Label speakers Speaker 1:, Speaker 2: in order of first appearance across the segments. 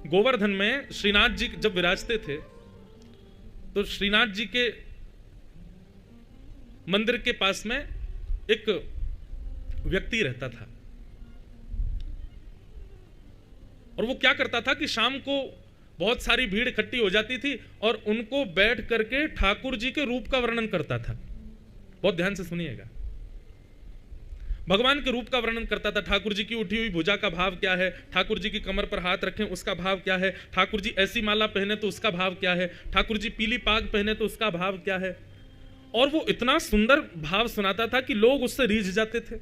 Speaker 1: गोवर्धन में श्रीनाथ जी जब विराजते थे तो श्रीनाथ जी के मंदिर के पास में एक व्यक्ति रहता था और वो क्या करता था कि शाम को बहुत सारी भीड़ इकट्ठी हो जाती थी और उनको बैठ करके ठाकुर जी के रूप का वर्णन करता था। बहुत ध्यान से सुनिएगा, भगवान के रूप का वर्णन करता था। ठाकुर जी की उठी हुई भुजा का भाव क्या है, ठाकुर जी की कमर पर हाथ रखें उसका भाव क्या है, ठाकुर जी ऐसी माला पहने तो उसका भाव क्या है, ठाकुर जी पीली पाग पहने तो उसका भाव क्या है। और वो इतना सुंदर भाव सुनाता था कि लोग उससे रीझ जाते थे।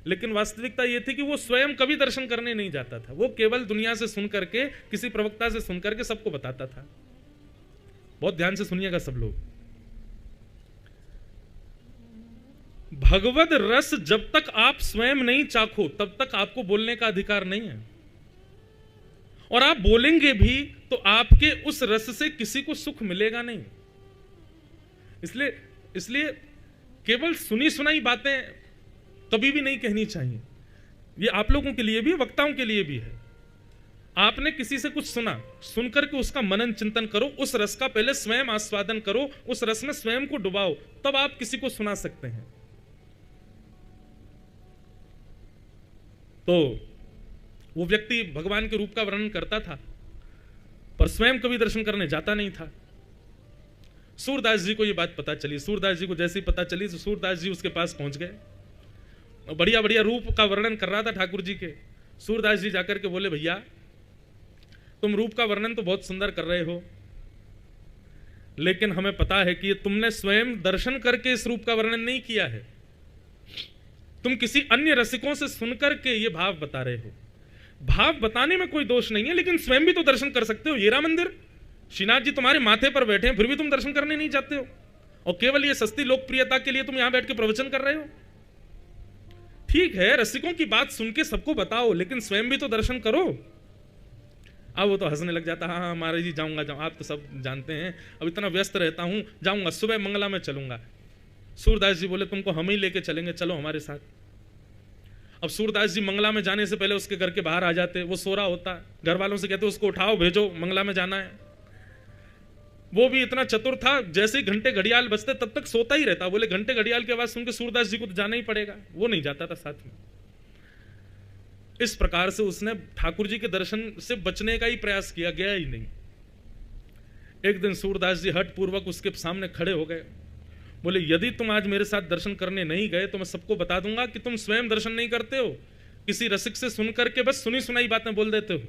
Speaker 1: लेकिन वास्तविकता ये थी कि वो स्वयं कभी दर्शन करने नहीं जाता था, वो केवल दुनिया से सुन करके, किसी प्रवक्ता से सुन करके सबको बताता था। बहुत ध्यान से सुनिएगा सब लोग, भगवद रस जब तक आप स्वयं नहीं चाखो तब तक आपको बोलने का अधिकार नहीं है, और आप बोलेंगे भी तो आपके उस रस से किसी को सुख मिलेगा नहीं। इसलिए केवल सुनी सुनाई बातें कभी भी नहीं कहनी चाहिए। ये आप लोगों के लिए भी, वक्ताओं के लिए भी है। आपने किसी से कुछ सुना, सुनकर के उसका मनन चिंतन करो, उस रस का पहले स्वयं आस्वादन करो, उस रस में स्वयं को डुबाओ, तब आप किसी को सुना सकते हैं। तो वो व्यक्ति भगवान के रूप का वर्णन करता था पर स्वयं कभी दर्शन करने जाता नहीं था। सूरदास जी को ये बात पता चली। सूरदास जी को जैसे ही पता चली तो सूरदास जी उसके पास पहुंच गए। बढ़िया बढ़िया रूप का वर्णन कर रहा था ठाकुर जी के। सूरदास जी जाकर के बोले, भैया तुम रूप का वर्णन तो बहुत सुंदर कर रहे हो, लेकिन हमें पता है कि तुमने स्वयं दर्शन करके इस रूप का वर्णन नहीं किया है, तुम किसी अन्य रसिकों से सुनकर के ये भाव बता रहे हो। भाव बताने में कोई दोष नहीं है, लेकिन स्वयं भी तो दर्शन कर सकते हो। येरा मंदिर, श्रीनाथ जी तुम्हारे माथे पर बैठे हैं, फिर भी तुम दर्शन करने नहीं जाते हो, और केवल ये सस्ती लोकप्रियता के लिए तुम यहां बैठ के प्रवचन कर रहे हो। ठीक है, रसिकों की बात सुन के सबको बताओ, लेकिन स्वयं भी तो दर्शन करो। अब वो तो हंसने लग जाता, हाँ महाराज जी जाऊंगा, आप तो सब जानते हैं, अब इतना व्यस्त रहता हूं, जाऊंगा, सुबह मंगला में चलूंगा। सूरदास जी बोले, तुमको हम ही लेके चलेंगे, चलो हमारे साथ। अब सूरदास जी मंगला में जाने से पहले उसके घर के बाहर आ जाते, वो सो रहा होता, घर वालों से कहते उसको उठाओ, भेजो, मंगला में जाना है। वो भी इतना चतुर था, जैसे ही घंटे घड़ियाल बजते तब तक सोता ही रहता। बोले घंटे घड़ियाल की आवाज सुन के सूरदास जी को तो जाना ही पड़ेगा, वो नहीं जाता था साथ में। इस प्रकार से उसने ठाकुर जी के दर्शन से बचने का ही प्रयास किया, गया ही नहीं। एक दिन सूरदास जी हठ पूर्वक उसके सामने खड़े हो गए, बोले यदि तुम आज मेरे साथ दर्शन करने नहीं गए तो मैं सबको बता दूंगा कि तुम स्वयं दर्शन नहीं करते हो, किसी रसिक से सुन करके बस सुनी सुनाई बातें बोल देते हो।